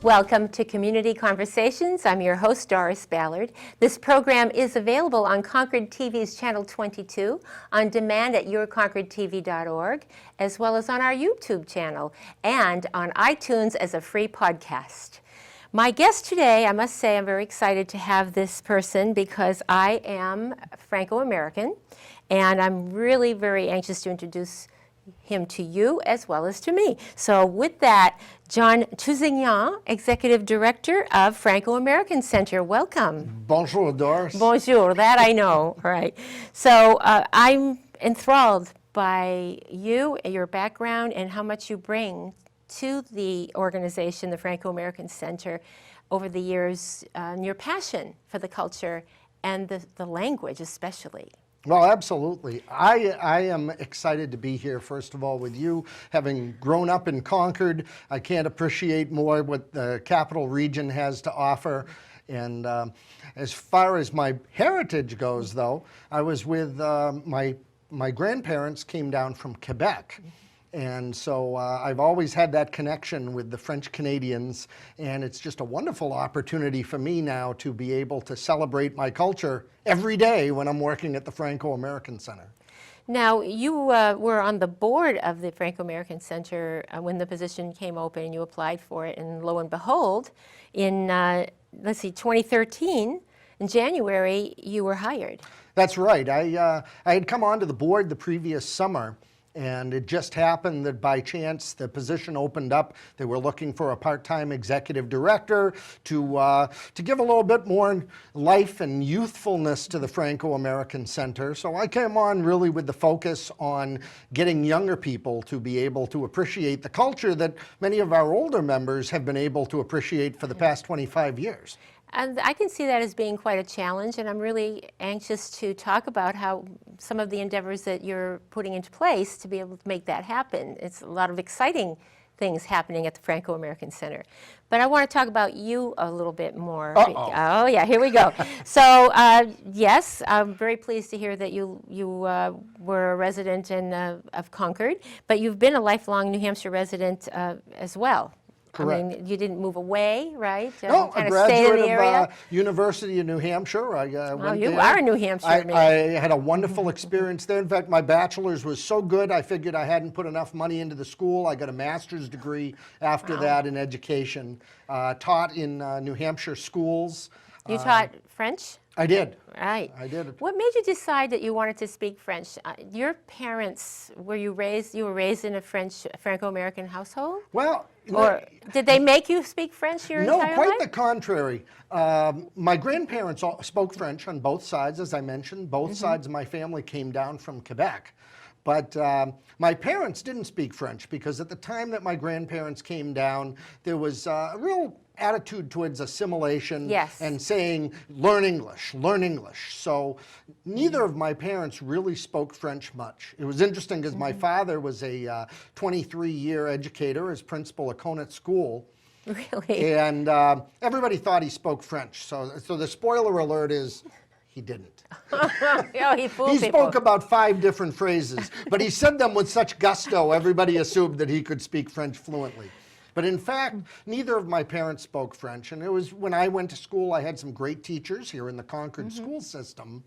Welcome to Community Conversations. I'm your host, Doris Ballard. This program is available on Concord TV's Channel 22, on demand at yourconcordtv.org, as well as on our YouTube channel, and on iTunes as a free podcast. My guest today, I must say I'm very excited to have this person because I am Franco-American, and I'm really very anxious to introduce him to you as well as to me. So with that, John Tousignan, Executive Director of Franco-American Center. Welcome. Bonjour, Doris. Bonjour, that I know. All right. So I'm enthralled by you, your background, and how much you bring to the organization, the Franco-American Center, over the years, and your passion for the culture and the language especially. Well, absolutely. I am excited to be here, first of all, with you. Having grown up in Concord, I can't appreciate more what the Capital Region has to offer. And as far as my heritage goes, though, I was with my grandparents came down from Quebec. And so I've always had that connection with the French Canadians, and it's just a wonderful opportunity for me now to be able to celebrate my culture every day when I'm working at the Franco-American Center. Now, you were on the board of the Franco-American Center when the position came open and you applied for it, and lo and behold, in, 2013, in January, you were hired. That's right. I had come onto the board the previous summer, and it just happened that by chance the position opened up. They were looking for a part-time executive director to give a little bit more life and youthfulness to the Franco-American Center. So I came on really with the focus on getting younger people to be able to appreciate the culture that many of our older members have been able to appreciate for the past 25 years. And I can see that as being quite a challenge, and I'm really anxious to talk about how some of the endeavors that you're putting into place to be able to make that happen. It's a lot of exciting things happening at the Franco-American Center. But I want to talk about you a little bit more. Oh yeah, here we go. So yes, I'm very pleased to hear that you were a resident of Concord, but you've been a lifelong New Hampshire resident as well. Correct. I mean, you didn't move away, right? No, kind a of stayed in the graduate area? of University of New Hampshire. I went You there. are a New Hampshire man. I had a wonderful experience there. In fact, my bachelor's was so good, I figured I hadn't put enough money into the school. I got a master's degree after that in education. Taught in New Hampshire schools. You taught French? I did. Right. I did. What made you decide that you wanted to speak French? Your parents, you were raised in a Franco-American household? Well, Or did they make you speak French your entire life? No, quite the contrary. My grandparents spoke French on both sides, as I mentioned. Both sides of my family came down from Quebec. But my parents didn't speak French because at the time that my grandparents came down, there was a real attitude towards assimilation and saying, learn English, learn English. So neither of my parents really spoke French much. It was interesting because my father was a 23-year educator as principal at Conant School. Really? And everybody thought he spoke French. So the spoiler alert is he didn't. He fooled He people. spoke about 5 different phrases, but he said them with such gusto, everybody assumed that he could speak French fluently. But in fact, neither of my parents spoke French, and it was when I went to school, I had some great teachers here in the Concord school system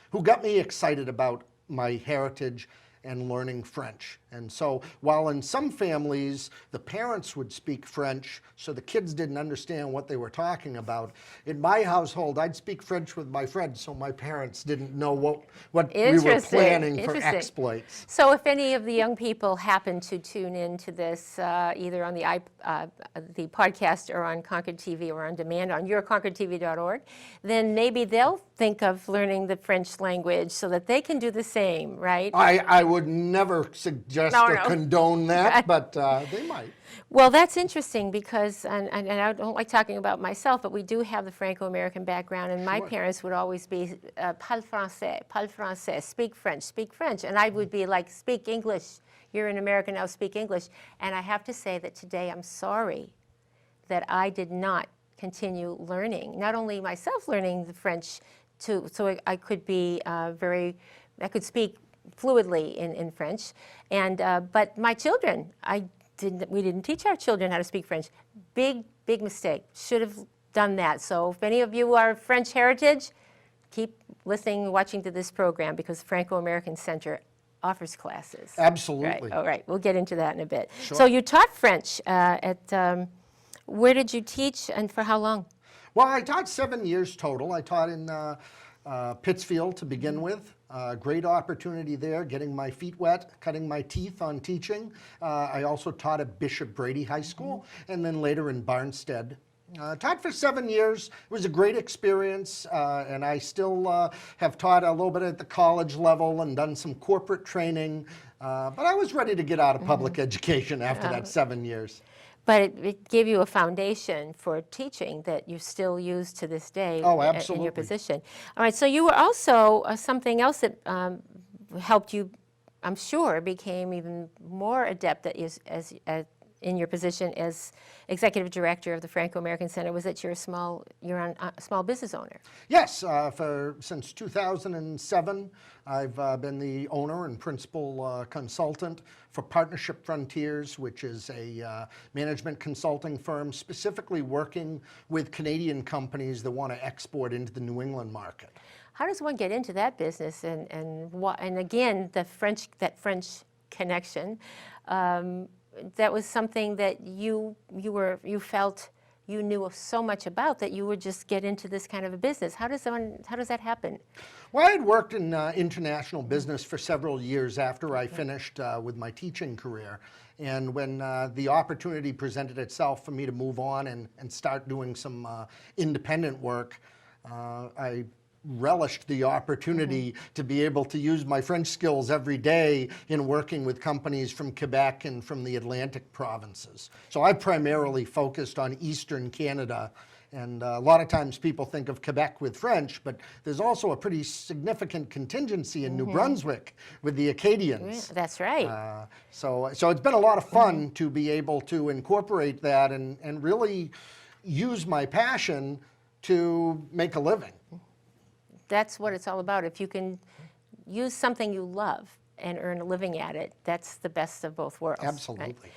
who got me excited about my heritage and learning French. And so while in some families the parents would speak French so the kids didn't understand what they were talking about, in my household I'd speak French with my friends so my parents didn't know what we were planning for exploits. So if any of the young people happen to tune into this either on the podcast or on Concord TV or on demand on yourconcordtv.org, then maybe they'll think of learning the French language so that they can do the same, right? I would never suggest or condone that, but they might. Well, that's interesting because, and I don't like talking about myself, but we do have the Franco-American background, and my parents would always be, parle français, speak French, and I would be like, speak English. You're an American, now speak English. And I have to say that today I'm sorry that I did not continue learning, not only myself learning the French, so I could be I could speak fluidly in French, and but my children, I we didn't teach our children how to speak French. Big mistake. Should have done that. So if any of you are French heritage, keep listening, watching to this program, because the Franco-American Center offers classes. Absolutely. Right. All right. We'll get into that in a bit. Sure. So you taught French where did you teach and for how long? Well, I taught 7 years total. I taught in Pittsfield to begin with. Great opportunity there, getting my feet wet, cutting my teeth on teaching. I also taught at Bishop Brady High School, and then later in Barnstead. Taught for 7 years. It was a great experience, and I still have taught a little bit at the college level and done some corporate training. But I was ready to get out of public education after that 7 years. But it gave you a foundation for teaching that you still use to this day Oh, in absolutely. your position. All right, so you were also something else that helped you, I'm sure, became even more adept in your position as executive director of the Franco-American Center, was that you're a small business owner. Yes, since 2007, I've been the owner and principal consultant for Partnership Frontiers, which is a management consulting firm specifically working with Canadian companies that want to export into the New England market. How does one get into that business? And again, that French connection. That was something that you felt you knew so much about that you would just get into this kind of a business. How does that happen? Well, I had worked in international business for several years after I finished with my teaching career. And when the opportunity presented itself for me to move on and start doing some independent work, I relished the opportunity to be able to use my French skills every day in working with companies from Quebec and from the Atlantic provinces. So I primarily focused on Eastern Canada, and a lot of times people think of Quebec with French, but there's also a pretty significant contingency in New Brunswick with the Acadians. Yeah, that's right. So it's been a lot of fun to be able to incorporate that and really use my passion to make a living. That's what it's all about. If you can use something you love and earn a living at it, that's the best of both worlds. Absolutely. Right?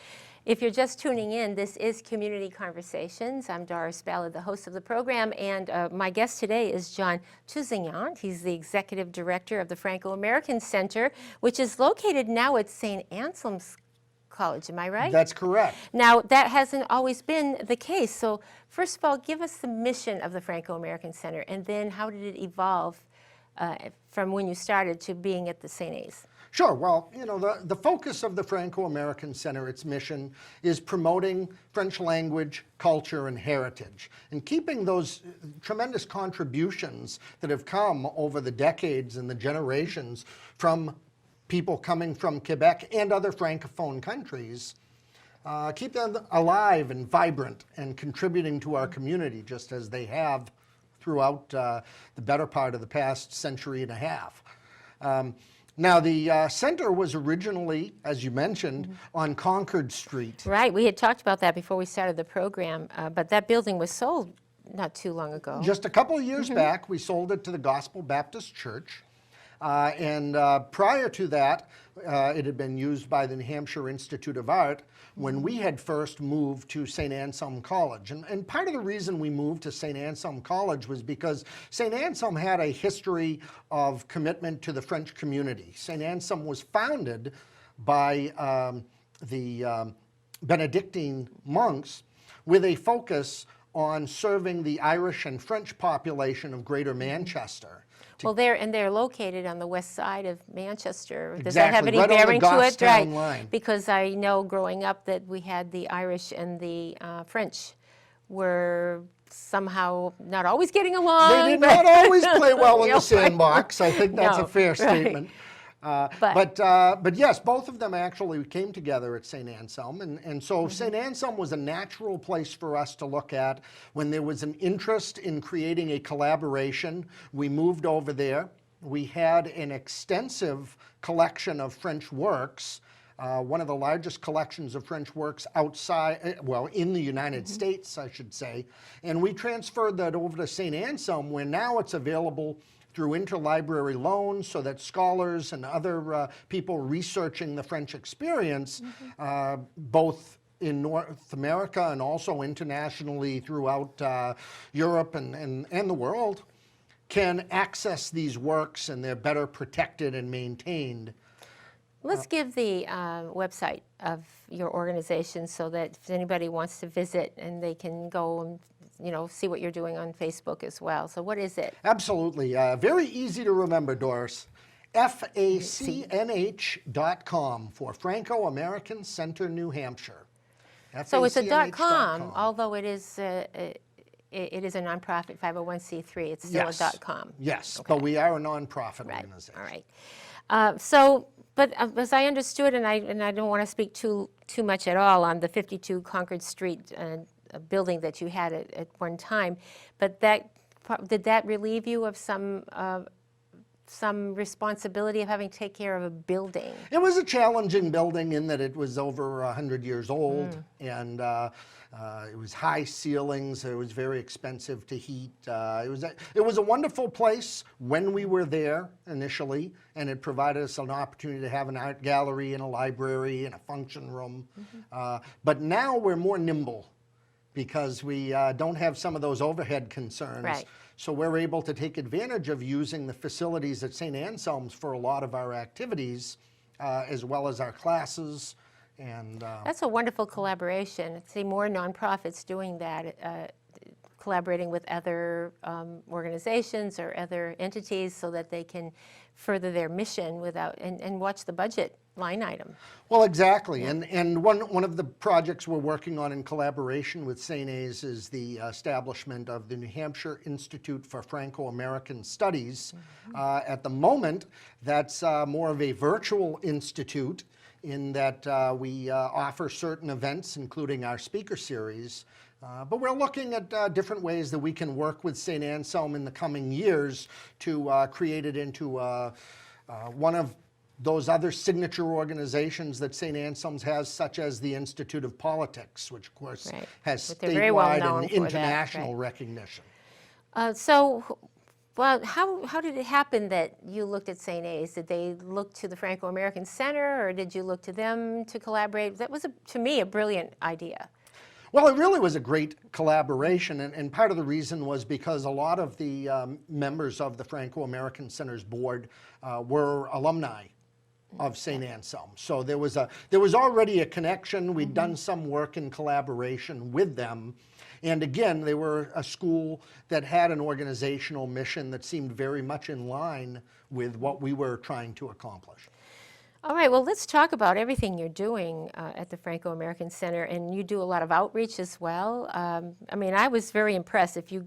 If you're just tuning in, this is Community Conversations. I'm Doris Ballard, the host of the program, and my guest today is John Tousignan. He's the executive director of the Franco-American Center, which is located now at St. Anselm's College. Am I right? That's correct. Now, that hasn't always been the case. So first of all, give us the mission of the Franco-American Center, and then how did it evolve from when you started to being at the St. A's? Sure. Well, the focus of the Franco-American Center, its mission, is promoting French language, culture, and heritage, and keeping those tremendous contributions that have come over the decades and the generations from people coming from Quebec and other Francophone countries, keep them alive and vibrant and contributing to our community, just as they have throughout the better part of the past century and a half. Now, the center was originally, as you mentioned, on Concord Street. Right. We had talked about that before we started the program, but that building was sold not too long ago. Just a couple of years back, we sold it to the Gospel Baptist Church. And prior to that, it had been used by the New Hampshire Institute of Art when we had first moved to St. Anselm College. And part of the reason we moved to St. Anselm College was because St. Anselm had a history of commitment to the French community. St. Anselm was founded by the Benedictine monks with a focus on serving the Irish and French population of Greater Manchester. Well, they're located on the west side of Manchester. Does Exactly, that have any right on the bearing to it? Goffstown line. Because I know growing up that we had the Irish and the French were somehow not always getting along. They did not always play well in the sandbox. I think that's No, a fair right. statement. But yes, both of them actually came together at St. Anselm, and so St. Anselm was a natural place for us to look at when there was an interest in creating a collaboration. We moved over there. We had an extensive collection of French works, one of the largest collections of French works outside, well, in the United States, I should say, and we transferred that over to St. Anselm, where now it's available through interlibrary loans so that scholars and other people researching the French experience, both in North America and also internationally throughout Europe and the world, can access these works, and they're better protected and maintained. Let's give the website of your organization so that if anybody wants to visit and they can go and see what you're doing on Facebook as well. So what is it? Absolutely. Very easy to remember, Doris. FACNH.com for Franco-American Center, New Hampshire. So it's a FACNH.com. .com, although it is a nonprofit 501c3. It's still Yes. a .com. Yes, Okay. but we are a nonprofit Right. organization. All right. But as I understood, and I don't want to speak too much at all on the 52 Concord Street building that you had at one time, but did that relieve you of some responsibility of having to take care of a building? It was a challenging building in that it was over 100 years old, and it was high ceilings. It was very expensive to heat. It was a wonderful place when we were there initially, and it provided us an opportunity to have an art gallery and a library and a function room. But now we're more nimble because we don't have some of those overhead concerns. Right. So we're able to take advantage of using the facilities at St. Anselm's for a lot of our activities, as well as our classes. And That's a wonderful collaboration. I see more nonprofits doing that, collaborating with other organizations or other entities so that they can further their mission and watch the budget line item. well, exactly. And one of the projects we're working on in collaboration with St. A's is the establishment of the New Hampshire Institute for Franco-American Studies. At the moment, that's more of a virtual institute in that we offer certain events, including our speaker series. But we're looking at different ways that we can work with St. Anselm in the coming years to create it into one of those other signature organizations that St. Anselm's has, such as the Institute of Politics, which of course Right. has But they're very well statewide known and for that, international right. recognition. Well, how did it happen that you looked at St. A's? Did they look to the Franco-American Center, or did you look to them to collaborate? That was, to me, a brilliant idea. Well, it really was a great collaboration, and part of the reason was because a lot of the members of the Franco-American Center's board were alumni of St. Anselm. So there was already a connection. We'd done some work in collaboration with them. And again, they were a school that had an organizational mission that seemed very much in line with what we were trying to accomplish. All right, well, let's talk about everything you're doing at the Franco-American Center, and you do a lot of outreach as well. I mean, I was very impressed. If you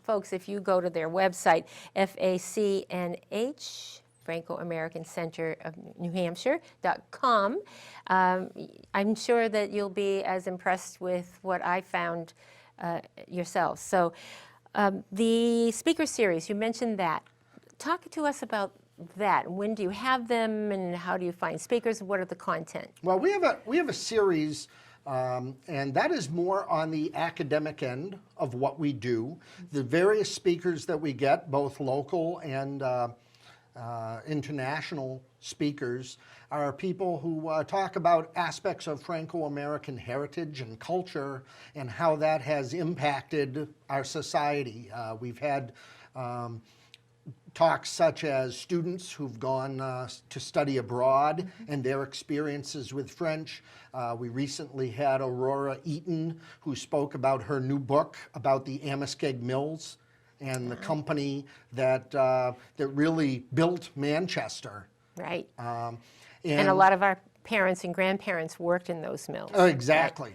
folks, if you go to their website, FACNH, Franco-American Center of New Hampshire.com, I'm sure that you'll be as impressed with what I found yourself. So the speaker series, you mentioned that. Talk to us about that. When do you have them, and how do you find speakers? What are the content? Well, we have a series, and that is more on the academic end of what we do. The various speakers that we get, both local and international speakers, are people who talk about aspects of Franco-American heritage and culture and how that has impacted our society. We've had talks such as students who've gone to study abroad and their experiences with French. We recently had Aurora Eaton, who spoke about her new book about the Amoskeag Mills and the company that really built Manchester. Right. And a lot of our parents and grandparents worked in those mills. Exactly.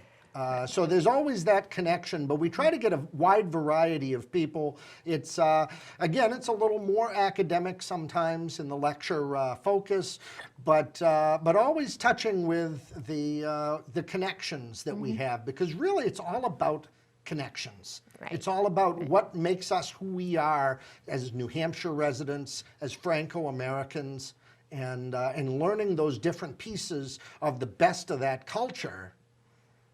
So there's always that connection, but we try to get a wide variety of people. It's, again, it's a little more academic sometimes in the lecture focus, but always touching with the connections that we have, because really it's all about connections. Right. It's all about what makes us who we are as New Hampshire residents, as Franco-Americans, and learning those different pieces of the best of that culture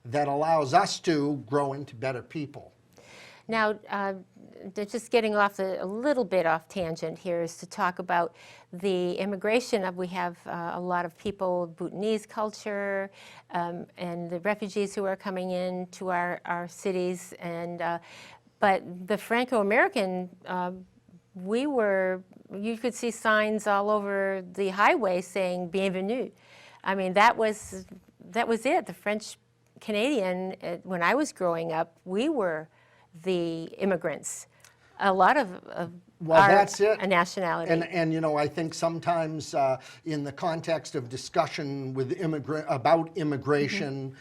that allows us to grow into better people. Now, just getting off a little bit off tangent here is to talk about the immigration. We have a lot of people, Bhutanese culture, and the refugees who are coming in to our cities. But the Franco-American, you could see signs all over the highway saying "Bienvenue." I mean, that was it. The French Canadian, when I was growing up, we were the immigrants. A lot of Well, our that's it. nationality. And you know, I think sometimes in the context of discussion with about immigration,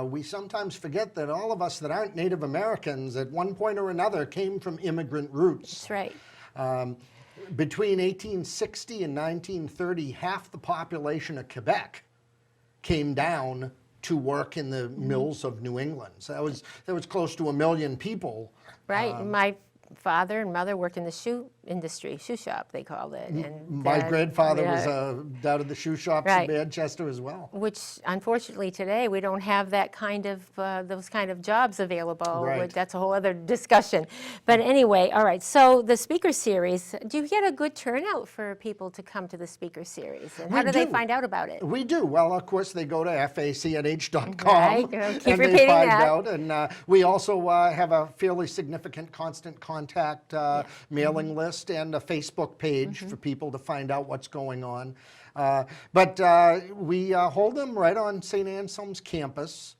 we sometimes forget that all of us that aren't Native Americans at one point or another came from immigrant roots. That's right. Between 1860 and 1930, half the population of Quebec came down to work in the mills of New England. So that was close to 1 million people. Right. My father and mother worked in the shoe industry, shoe shop, they called it. And My grandfather was out of the shoe shops Right. in Manchester as well. Which, unfortunately, today we don't have that kind of those kind of jobs available. Right. That's a whole other discussion. But anyway, all right. So the speaker series, do you get a good turnout for people to come to the speaker series? And how do they find out about it? We do. Well, of course, they go to facnh.com Right. Keep and repeating they find that. out. And we also have a fairly significant constant contact mailing list and a Facebook page for people to find out what's going on. But we hold them right on St. Anselm's campus.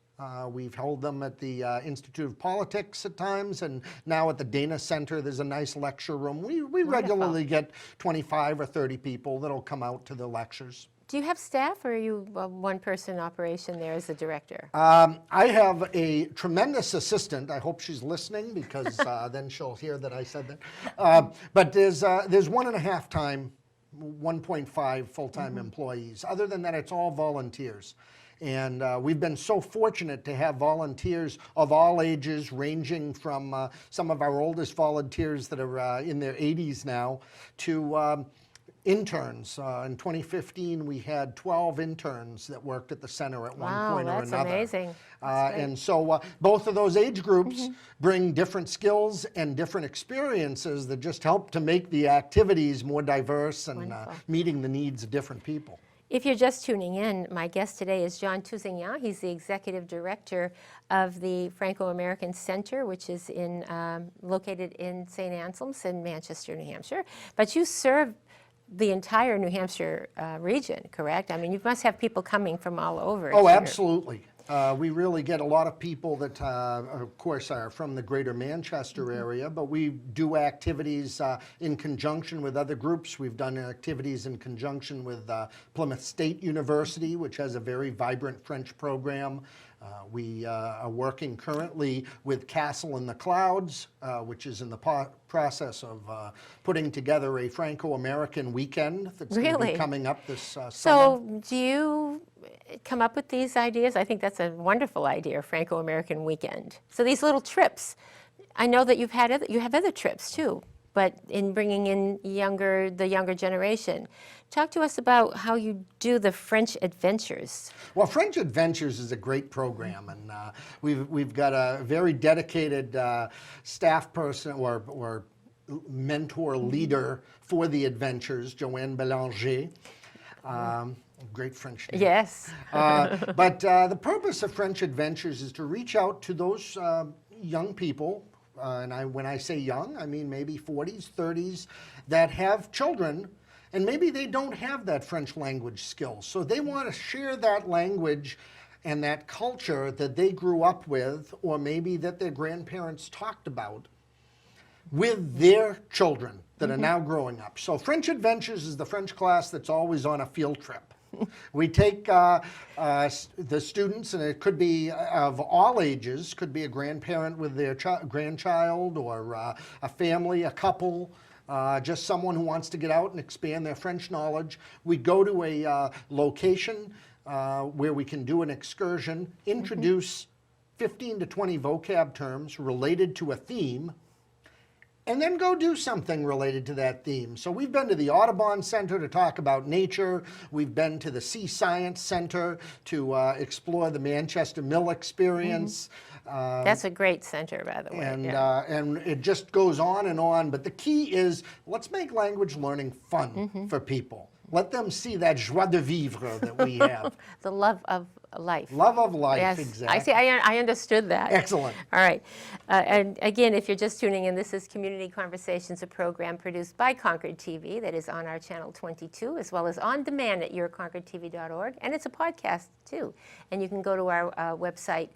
We've held them at the Institute of Politics at times, and now at the Dana Center, there's a nice lecture room. We regularly get 25 or 30 people that'll come out to the lectures. Do you have staff, or are you a one-person operation there as the director? I have a tremendous assistant. I hope she's listening, because then she'll hear that I said that. But there's 1.5 full-time employees. Other than that, it's all volunteers. And we've been so fortunate to have volunteers of all ages, ranging from some of our oldest volunteers that are in their 80s now to interns. In 2015, we had 12 interns that worked at the center at one point or another. Wow, that's amazing. That's great. And so both of those age groups bring different skills and different experiences that just help to make the activities more diverse and meeting the needs of different people. If you're just tuning in, my guest today is John Tousignan. He's the executive director of the Franco-American Center, which is located in St. Anselm's in Manchester, New Hampshire. But you serve the entire New Hampshire region, correct? I mean, you must have people coming from all over. Oh, absolutely. We really get a lot of people that, of course, are from the greater Manchester area, but we do activities in conjunction with other groups. We've done activities in conjunction with Plymouth State University, which has a very vibrant French program. We are working currently with Castle in the Clouds, which is in the process of putting together a Franco-American weekend that's going to be coming up this summer. So do you come up with these ideas? I think that's a wonderful idea, Franco-American weekend. So these little trips, I know that you have other trips too, but in bringing in the younger generation. Talk to us about how you do the French Adventures. Well, French Adventures is a great program, and we've got a very dedicated staff person or mentor leader for the adventures, Joanne Bélanger. Great French name. Yes. But the purpose of French Adventures is to reach out to those young people, and when I say young, I mean maybe 40s, 30s, that have children, and maybe they don't have that French language skill. So they want to share that language and that culture that they grew up with, or maybe that their grandparents talked about, with their children that are now growing up. So French Adventures is the French class that's always on a field trip. We take the students, and it could be of all ages, could be a grandparent with their grandchild, or a family, a couple, just someone who wants to get out and expand their French knowledge. We go to a location where we can do an excursion, introduce 15 to 20 vocab terms related to a theme, and then go do something related to that theme. So we've been to the Audubon Center to talk about nature. We've been to the Sea Science Center to explore the Manchester Mill experience. That's a great center, by the way. And it just goes on and on. But the key is, let's make language learning fun for people. Let them see that joie de vivre that we have. The love of life. Love of life, Yes, exactly. I see. I understood that. Excellent. All right. And again, if you're just tuning in, this is Community Conversations, a program produced by Concord TV that is on our channel 22, as well as on demand at yourconcordtv.org. And it's a podcast, too. And you can go to our website,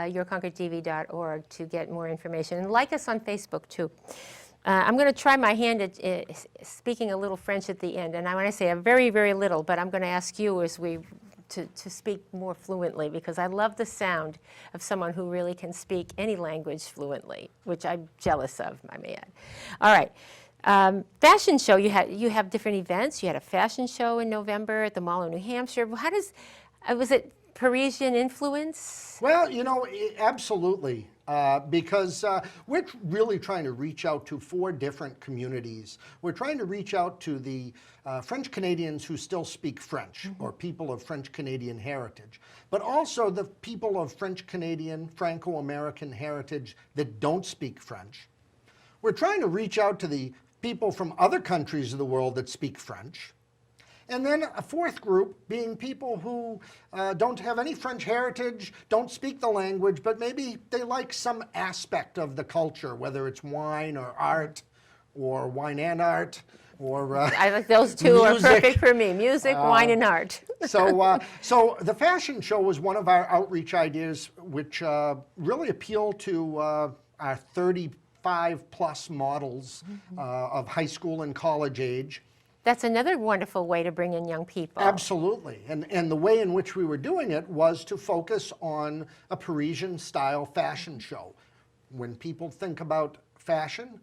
yourconcordtv.org, to get more information. And like us on Facebook, too. I'm going to try my hand at speaking a little French at the end. And I want to say a very, very little, but I'm going to ask you to speak more fluently, because I love the sound of someone who really can speak any language fluently, which I'm jealous of, I may add. All right. Fashion show, you have different events. You had a fashion show in November at the Mall of New Hampshire. How was it Parisian influence? Well, absolutely. Because we're really trying to reach out to 4 different communities. We're trying to reach out to the French Canadians who still speak French, or people of French Canadian heritage, but also the people of French Canadian, Franco-American heritage that don't speak French. We're trying to reach out to the people from other countries of the world that speak French. And then a 4th group being people who don't have any French heritage, don't speak the language, but maybe they like some aspect of the culture, whether it's wine or art, or wine and art, or I like those two music. are perfect for me, music, wine, and art. So the fashion show was one of our outreach ideas, which really appealed to our 35-plus models of high school and college age. That's another wonderful way to bring in young people. Absolutely. And the way in which we were doing it was to focus on a Parisian-style fashion show. When people think about fashion,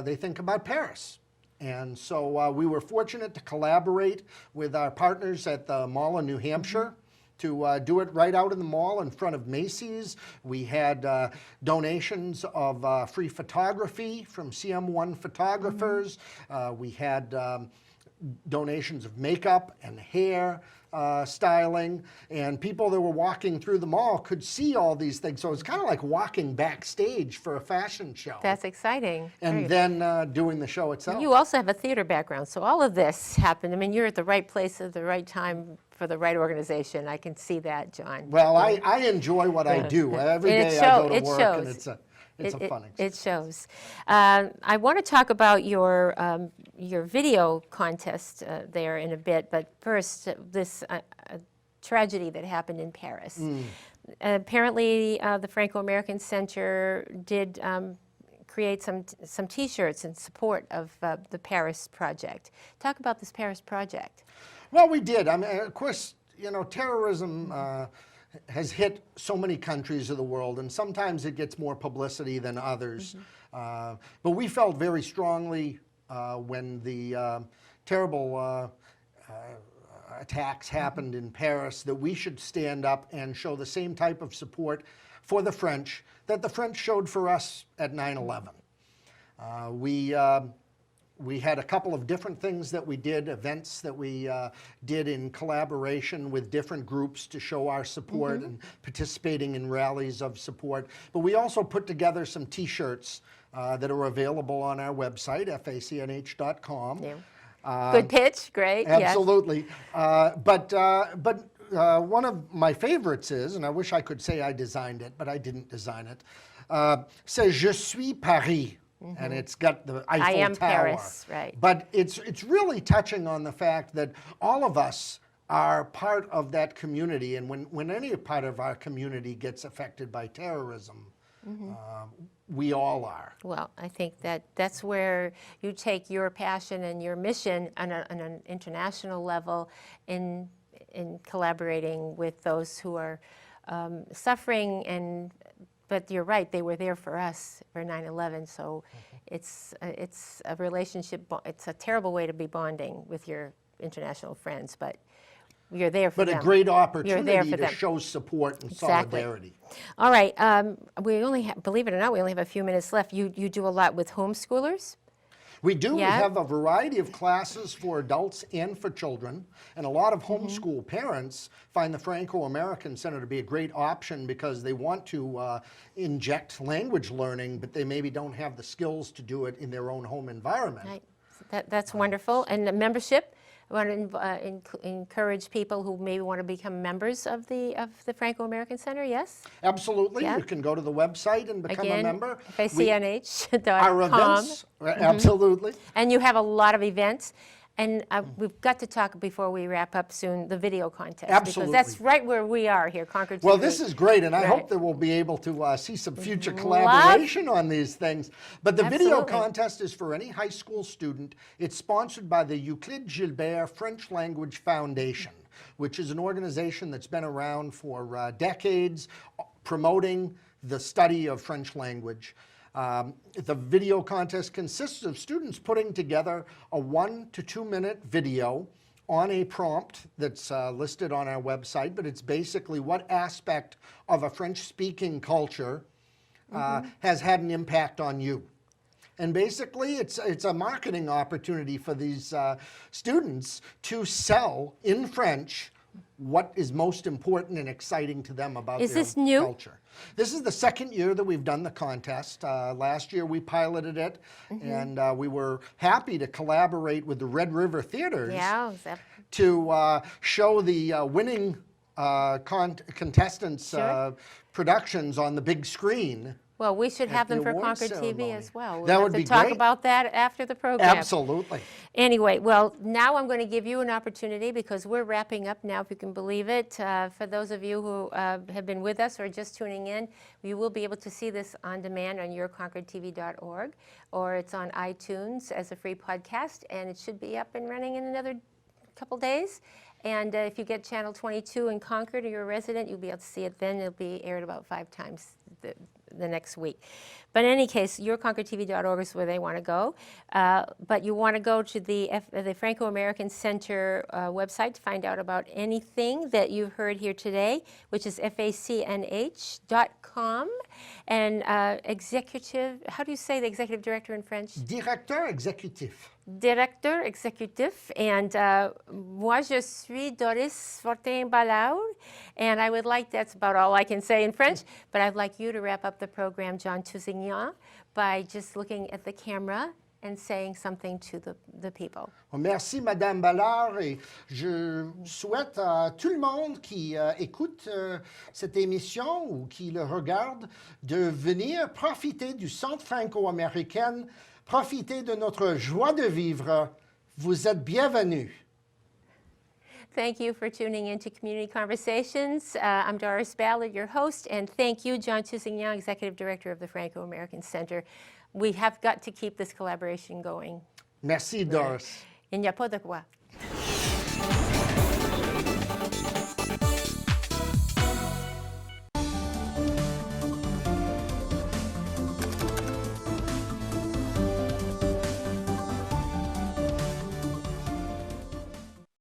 they think about Paris. And so we were fortunate to collaborate with our partners at the Mall of New Hampshire to do it right out in the mall in front of Macy's. We had donations of free photography from CM1 photographers. We had donations of makeup and hair styling, and people that were walking through the mall could see all these things. So it's kind of like walking backstage for a fashion show. That's exciting. And then doing the show itself. You also have a theater background, so all of this happened. I mean, you're at the right place at the right time for the right organization. I can see that, John. Well, I enjoy what I do. Every day I go to work, and it's a fun experience. It shows. I want to talk about your video contest there in a bit, but first, this tragedy that happened in Paris. Apparently, the Franco-American Center did create some T-shirts in support of the Paris project. Talk about this Paris project. Well, we did. I mean, of course, terrorism has hit so many countries of the world, and sometimes it gets more publicity than others. But we felt very strongly when the terrible attacks happened in Paris that we should stand up and show the same type of support for the French that the French showed for us at 9/11. We had a couple of different things that we did, events that we did in collaboration with different groups to show our support and participating in rallies of support. But we also put together some T-shirts that are available on our website, facnh.com. Yeah. Good pitch, great. Absolutely. Yes. But one of my favorites is, and I wish I could say I designed it, but I didn't design it, says, Je suis Paris. And it's got the Eiffel Tower. I am Paris, right. But it's really touching on the fact that all of us are part of that community, and when any part of our community gets affected by terrorism, we all are. Well, I think that's where you take your passion and your mission on an international level in collaborating with those who are suffering. But you're right, they were there for us for 9/11, so it's a relationship, it's a terrible way to be bonding with your international friends, but you're there for them. But a great opportunity to them. show support and Exactly. solidarity. All right, we only believe it or not, we only have a few minutes left. You do a lot with homeschoolers? We do. Yeah. We have a variety of classes for adults and for children. And a lot of homeschool parents find the Franco-American Center to be a great option because they want to inject language learning, but they maybe don't have the skills to do it in their own home environment. Right. That's wonderful. And the membership, I want to encourage people who maybe want to become members of the Franco-American Center, yes? Absolutely. Yeah. You can go to the website and become a member. FACNH.com. Our events, absolutely. And you have a lot of events. And we've got to talk before we wrap up soon, the video contest. Absolutely. Because that's right where we are here, Concord TV. Well, this is great, and I Right. hope that we'll be able to see some future collaboration on these things. But the video Absolutely. contest is for any high school student. It's sponsored by the Euclide Gilbert French Language Foundation, which is an organization that's been around for decades, promoting the study of French language. The video contest consists of students putting together a 1 to 2 minute video on a prompt that's listed on our website, but it's basically what aspect of a French-speaking culture has had an impact on you. And basically, it's a marketing opportunity for these students to sell in French what is most important and exciting to them about Is their this new? culture. This is the second year that we've done the contest. Last year we piloted it, and we were happy to collaborate with the Red River Theaters Yeah. to show the winning contestants' Sure. productions on the big screen. Well, we should have the them for award Concord TV ceremony. as well. We'll That have would to be talk great. about that after the program. Absolutely. Anyway, well, now I'm going to give you an opportunity because we're wrapping up now, if you can believe it. For those of you who have been with us or just tuning in, you will be able to see this on demand on yourconcordtv.org, or it's on iTunes as a free podcast, and it should be up and running in another couple days. And if you get Channel 22 in Concord or you're a resident, you'll be able to see it then. It'll be aired about 5 times the next week. But in any case, yourconcordtv.org is where they want to go. But you want to go to the Franco-American Center website to find out about anything that you've heard here today, which is facnh.com. And executive, how do you say the executive director in French? Directeur exécutif. Directeur exécutif, and moi je suis Doris Fortin-Balaud, and I would like, that's about all I can say in French, but I'd like you to wrap up the program, John Tousignan, by just looking at the camera and saying something to the people. Merci, Madame Ballard, et je souhaite à tout le monde qui écoute cette émission ou qui le regarde de venir profiter du Centre franco-américain, profiter de notre joie de vivre. Vous êtes bienvenus. Thank you for tuning into Community Conversations. I'm Doris Ballard, your host, and thank you, John Tousignan, Executive Director of the Franco-American Center. We have got to keep this collaboration going. Merci, Doris. Il n'y a pas de quoi.